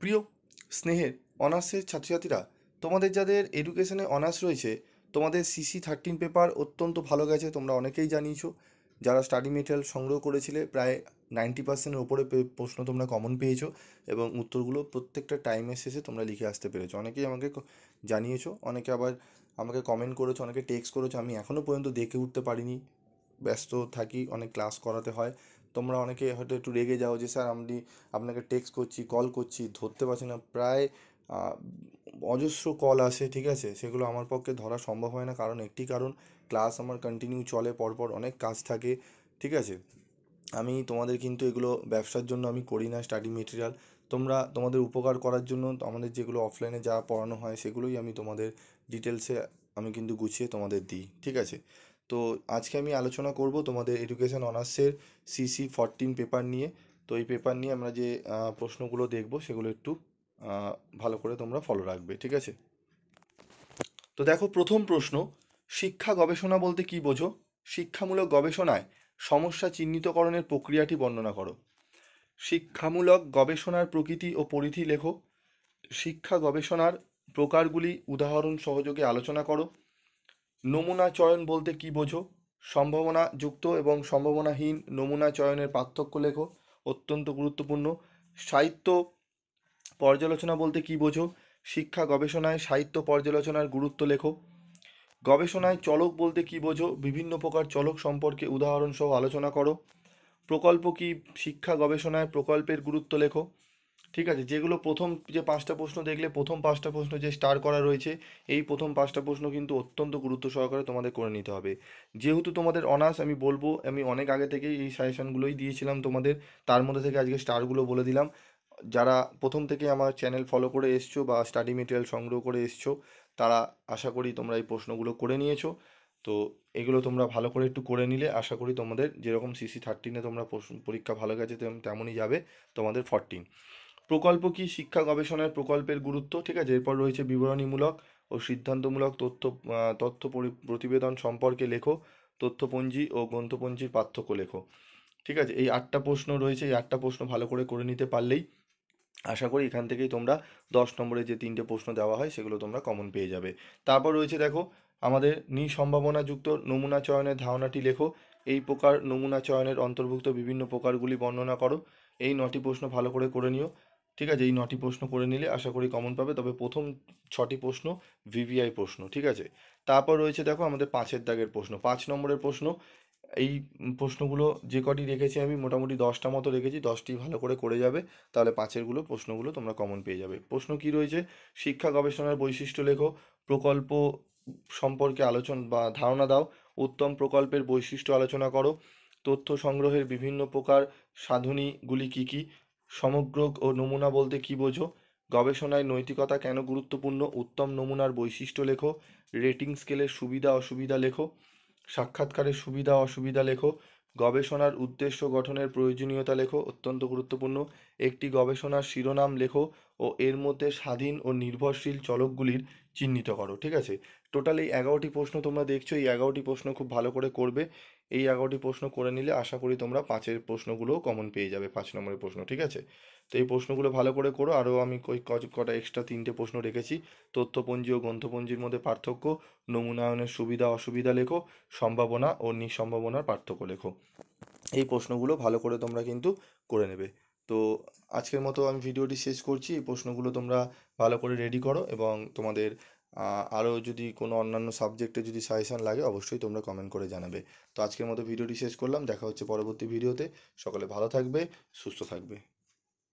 প্রিয় স্নেহের অনার্সের ছাত্রছাত্রীরা, তোমাদের যাদের এডুকেশনে অনার্স রয়েছে, তোমাদের CC13 পেপার অত্যন্ত ভালো গেছে, তোমরা অনেকেই জানিয়েছো। যারা স্টাডি মেটেরিয়াল সংগ্রহ করেছিলে প্রায় 90%-এর ওপরে প্রশ্ন তোমরা কমন পেয়েছো এবং উত্তরগুলো প্রত্যেকটা টাইমের শেষে তোমরা লিখে আসতে পেরেছো। অনেকেই আমাকে জানিয়েছো, অনেকে আবার আমাকে কমেন্ট করেছো, অনেকে টেক্সট করেছো। আমি এখনও পর্যন্ত দেখে উঠতে পারিনি, ব্যস্ত থাকি, অনেক ক্লাস করাতে হয়। তোমরা অনেকে হয়তো একটু রেগে যাও যে স্যার আমি আপনাকে টেক্সট করছি, কল করছি, ধরতে পারছি না। প্রায় অজস্র কল আসে, ঠিক আছে, সেগুলো আমার পক্ষে ধরা সম্ভব হয় না। কারণ একটি কারণ, ক্লাস আমার কন্টিনিউ চলে, পরপর অনেক কাজ থাকে, ঠিক আছে। আমি তোমাদের কিন্তু এগুলো ব্যবসার জন্য আমি করি না, স্টাডি মেটেরিয়াল তোমরা তোমাদের উপকার করার জন্য আমাদের যেগুলো অফলাইনে যা পড়ানো হয় সেগুলোই আমি তোমাদের ডিটেলসে আমি কিন্তু গুছিয়ে তোমাদের দিই, ঠিক আছে। তো আজকে আমি আলোচনা করব তোমাদের এডুকেশন অনার্সের CC14 পেপার নিয়ে। তো এই পেপার নিয়ে আমরা যে প্রশ্নগুলো দেখব সেগুলো একটু ভালো করে তোমরা ফলো রাখবে, ঠিক আছে। তো দেখো, প্রথম প্রশ্ন, শিক্ষা গবেষণা বলতে কী বোঝো? শিক্ষামূলক গবেষণায় সমস্যা চিহ্নিতকরণের প্রক্রিয়াটি বর্ণনা করো। শিক্ষামূলক গবেষণার প্রকৃতি ও পরিধি লেখো। শিক্ষা গবেষণার প্রকারগুলি উদাহরণ সহযোগে আলোচনা করো। নমুনা চয়ন বলতে কী বোঝো? সম্ভাবনা যুক্ত এবং সম্ভাবনাহীন নমুনা চয়নের পার্থক্য লেখো, অত্যন্ত গুরুত্বপূর্ণ। সাহিত্য পর্যালোচনা বলতে কী বোঝো? শিক্ষা গবেষণায় সাহিত্য পর্যালোচনার গুরুত্ব লেখো। গবেষণায় চলক বলতে কী বোঝো? বিভিন্ন প্রকার চলক সম্পর্কে উদাহরণ সহ আলোচনা করো। প্রকল্প কি? শিক্ষা গবেষণায় প্রকল্পের গুরুত্ব লেখো, ঠিক আছে। যেগুলো প্রথম যে 5টা প্রশ্ন দেখলে, প্রথম 5টা প্রশ্ন যে স্টার করা রয়েছে, এই প্রথম 5টা প্রশ্ন কিন্তু অত্যন্ত গুরুত্ব সহকারে তোমাদের করে নিতে হবে। যেহেতু তোমাদের অনার্স, আমি বলবো আমি অনেক আগে থেকেই এই সাজেশনগুলোই দিয়েছিলাম তোমাদের, তার মধ্যে থেকে আজকে স্টারগুলো বলে দিলাম। যারা প্রথম থেকে আমার চ্যানেল ফলো করে এসছো বা স্টাডি মেটেরিয়াল সংগ্রহ করে এসছো, তারা আশা করি তোমরা এই প্রশ্নগুলো করে নিয়েছো। তো এগুলো তোমরা ভালো করে একটু করে নিলে আশা করি তোমাদের যেরকম CC13-এ তোমরা পরীক্ষা ভালো গেছে তেমনই যাবে তোমাদের 14। প্রকল্প কি? শিক্ষা গবেষণায় প্রকল্পের গুরুত্ব, ঠিক আছে। এরপর রয়েছে বিবরণীমূলক ও সিদ্ধান্তমূলক তথ্য প্রতিবেদন সম্পর্কে লেখো। তথ্যপঞ্জি ও গ্রন্থপঞ্জির পার্থক্য লেখো, ঠিক আছে। এই 8টা প্রশ্ন রয়েছে, এই 8টা প্রশ্ন ভালো করে নিতে পারলেই আশা করি এখান থেকেই তোমরা 10 নম্বরে যে 3টে প্রশ্ন দেওয়া হয় সেগুলো তোমরা কমন পেয়ে যাবে। তারপর রয়েছে দেখো আমাদের নিঃসম্ভাবনাযুক্ত নমুনা চয়নের ধারণাটি লেখো। এই প্রকার নমুনা চয়নের অন্তর্ভুক্ত বিভিন্ন প্রকারগুলি বর্ণনা করো। এই 9টি প্রশ্ন ভালো করে নিও, ঠিক আছে। এই 9টি প্রশ্ন করে নিলে আশা করি কমন পাবে, তবে প্রথম 6টি প্রশ্ন VVI প্রশ্ন, ঠিক আছে। তারপর রয়েছে দেখো আমাদের 5-এর দাগের প্রশ্ন, 5 নম্বরের প্রশ্ন। এই প্রশ্নগুলো যে কটি রেখেছি আমি মোটামুটি 10টা মতো রেখেছি, 10টি ভালো করে যাবে, তাহলে 5-এরগুলো প্রশ্নগুলো তোমরা কমন পেয়ে যাবে। প্রশ্ন কি রয়েছে? শিক্ষা গবেষণার বৈশিষ্ট্য লেখো। প্রকল্প সম্পর্কে আলোচনা বা ধারণা দাও। উত্তম প্রকল্পের বৈশিষ্ট্য আলোচনা করো। তথ্য সংগ্রহের বিভিন্ন প্রকার সাধনীগুলি কী কী? সমগ্র ও নমুনা বলতে কী বোঝো? গবেষণায় নৈতিকতা কেন গুরুত্বপূর্ণ? উত্তম নমুনার বৈশিষ্ট্য লেখো। রেটিং স্কেলের সুবিধা অসুবিধা লেখো। সাক্ষাৎকারের সুবিধা অসুবিধা লেখো। গবেষণার উদ্দেশ্য গঠনের প্রয়োজনীয়তা লেখো, অত্যন্ত গুরুত্বপূর্ণ। একটি গবেষণার শিরোনাম লেখো ও এর মধ্যে স্বাধীন ও নির্ভরশীল চলকগুলির চিহ্নিত করো, ঠিক আছে। টোটাল এই 11টি প্রশ্ন তোমরা দেখছো, এই 11টি প্রশ্ন খুব ভালো করে করবে। এই 11টি প্রশ্ন করে নিলে আশা করি তোমরা 5-এর প্রশ্নগুলোও কমন পেয়ে যাবে, 5 নম্বরের প্রশ্ন, ঠিক আছে। তো এই প্রশ্নগুলো ভালো করে করো। আরও আমি কটা এক্সট্রা 3টে প্রশ্ন রেখেছি। তথ্যপঞ্জি ও গ্রন্থপঞ্জির মধ্যে পার্থক্য, নমুনায়নের সুবিধা অসুবিধা লেখো, সম্ভাবনা ও নিঃসম্ভাবনার পার্থক্য লেখো। এই প্রশ্নগুলো ভালো করে তোমরা কিন্তু করে নেবে। তো আজকের মতো আমি ভিডিওটি শেষ করছি। এই প্রশ্নগুলো তোমরা ভালো করে রেডি করো এবং তোমাদের আরও যদি কোনো অন্যান্য সাবজেক্টে যদি সাজেশান লাগে অবশ্যই তোমরা কমেন্ট করে জানাবে। তো আজকের মতো ভিডিওটি শেষ করলাম, দেখা হচ্ছে পরবর্তী ভিডিওতে। সকলে ভালো থাকবে, সুস্থ থাকবে।